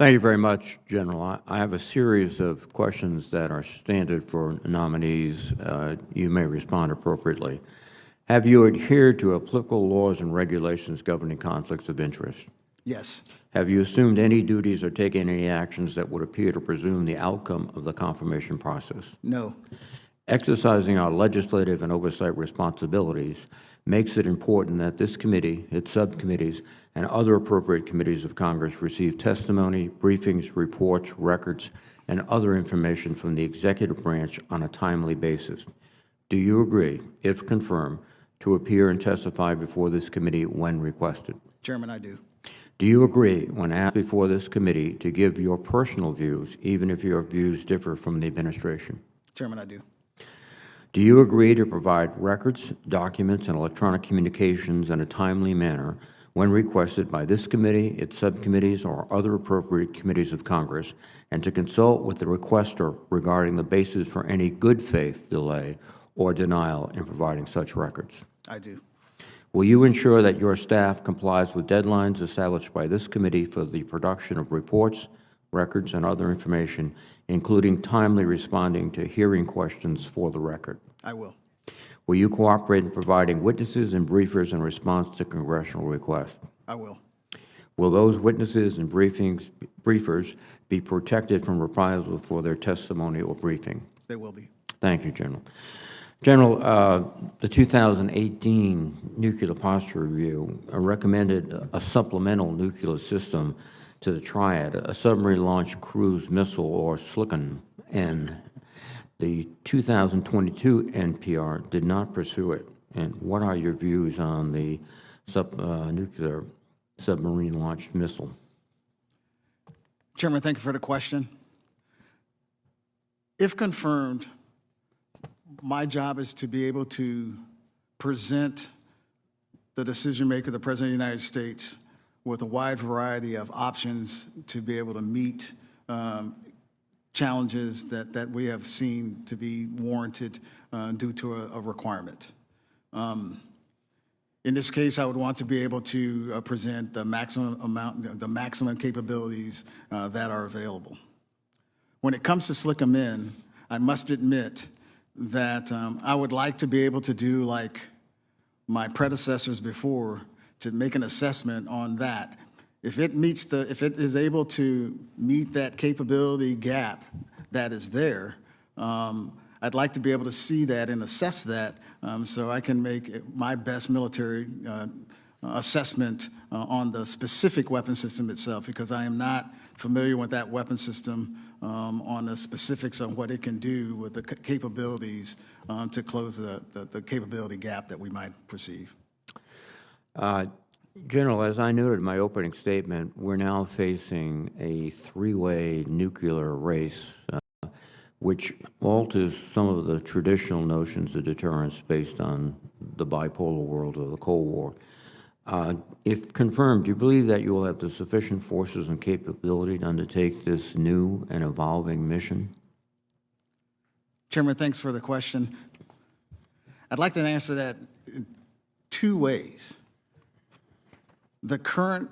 Thank you very much, General. I have a series of questions that are standard for nominees. You may respond appropriately. Have you adhered to applicable laws and regulations governing conflicts of interest? Yes. Have you assumed any duties or taken any actions that would appear to presume the outcome of the confirmation process? No. Exercising our legislative and oversight responsibilities makes it important that this committee, its subcommittees, and other appropriate committees of Congress receive testimony, briefings, reports, records, and other information from the executive branch on a timely basis. Do you agree, if confirmed, to appear and testify before this committee when requested? Chairman, I do. Do you agree, when asked before this committee, to give your personal views, even if your views differ from the administration? Chairman, I do. Do you agree to provide records, documents, and electronic communications in a timely manner when requested by this committee, its subcommittees, or other appropriate committees of Congress, and to consult with the requester regarding the basis for any good faith delay or denial in providing such records? I do. Will you ensure that your staff complies with deadlines established by this committee for the production of reports, records, and other information, including timely responding to hearing questions for the record? I will. Will you cooperate in providing witnesses and briefers in response to congressional requests? I will. Will those witnesses and briefers be protected from reprisal for their testimony or briefing? They will be. Thank you, General. General, the 2018 Nuclear Posture Review recommended a supplemental nuclear system to the Triad, a submarine-launched cruise missile, or SLCM-N. The 2022 NPR did not pursue it. And what are your views on the nuclear submarine-launched missile? Chairman, thank you for the question. If confirmed, my job is to be able to present the decision maker, the President of the United States, with a wide variety of options to be able to meet challenges that we have seen to be warranted due to a requirement. In this case, I would want to be able to present the maximum capabilities that are available. When it comes to SLCM-N, I must admit that I would like to be able to do like my predecessors before, to make an assessment on that. If it is able to meet that capability gap that is there, I'd like to be able to see that and assess that so I can make my best military assessment on the specific weapon system itself, because I am not familiar with that weapon system on the specifics of what it can do with the capabilities to close the capability gap that we might perceive. General, as I noted in my opening statement, we're now facing a three-way nuclear race, which alters some of the traditional notions of deterrence based on the bipolar world of the Cold War. If confirmed, do you believe that you will have the sufficient forces and capability to undertake this new and evolving mission? Chairman, thanks for the question. I'd like to answer that in two ways. The current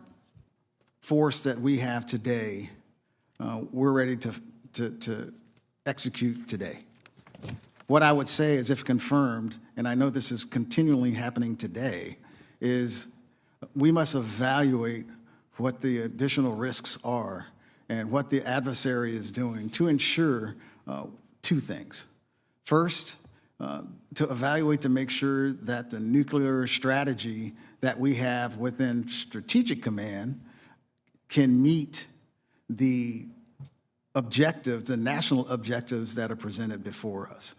force that we have today, we're ready to execute today. What I would say is, if confirmed, and I know this is continually happening today, is we must evaluate what the additional risks are and what the adversary is doing to ensure two things. First, to evaluate to make sure that the nuclear strategy that we have within Strategic Command can meet the objectives, the national objectives that are presented before us.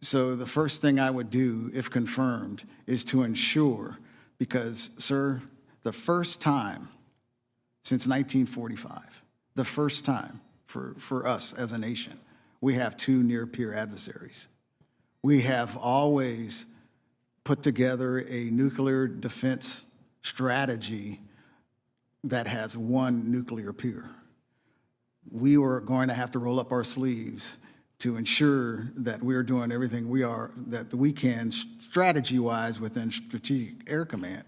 So the first thing I would do, if confirmed, is to ensure, because, sir, the first time since 1945, the first time for us as a nation, we have two near-peer adversaries. We have always put together a nuclear defense strategy that has one nuclear peer. We were going to have to roll up our sleeves to ensure that we're doing everything that we can strategy-wise within Strategic Air Command,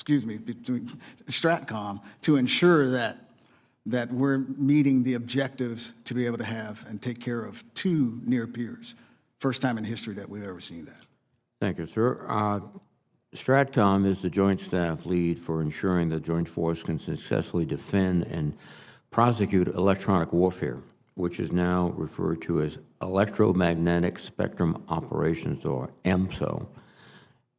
between STRATCOM, to ensure that that we're meeting the objectives to be able to have and take care of 2 near peers. First time in history that we've ever seen that. Thank you, sir. STRATCOM is the Joint Staff Lead for ensuring the Joint Force can successfully defend and prosecute electronic warfare, which is now referred to as Electromagnetic Spectrum Operations, or EMSO.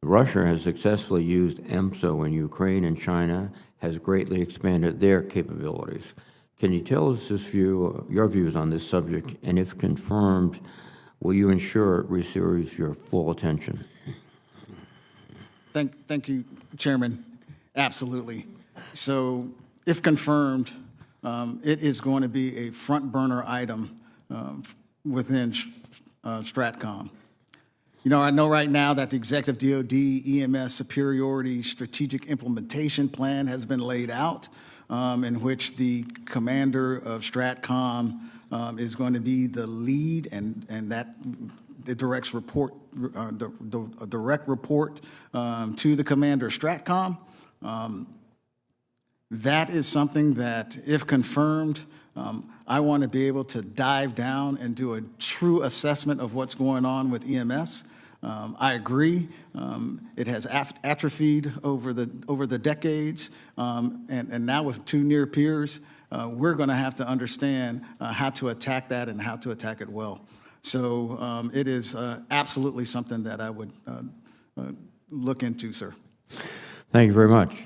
Russia has successfully used EMSO in Ukraine, and China has greatly expanded their capabilities. Can you tell us your views on this subject, and if confirmed, will you ensure it receives your full attention? Thank you, Chairman. Absolutely. So if confirmed, it is going to be a front burner item within STRATCOM. You know, I know right now that the Executive DoD EMS Superiority Strategic Implementation Plan has been laid out, in which the commander of STRATCOM is going to be the lead, and that the direct report to the commander of STRATCOM. That is something that, if confirmed, I want to be able to dive down and do a true assessment of what's going on with EMS. I agree. It has atrophied over the decades, and now with 2 near peers, we're going to have to understand how to attack that and how to attack it well. So it is absolutely something that I would look into, sir. Thank you very much.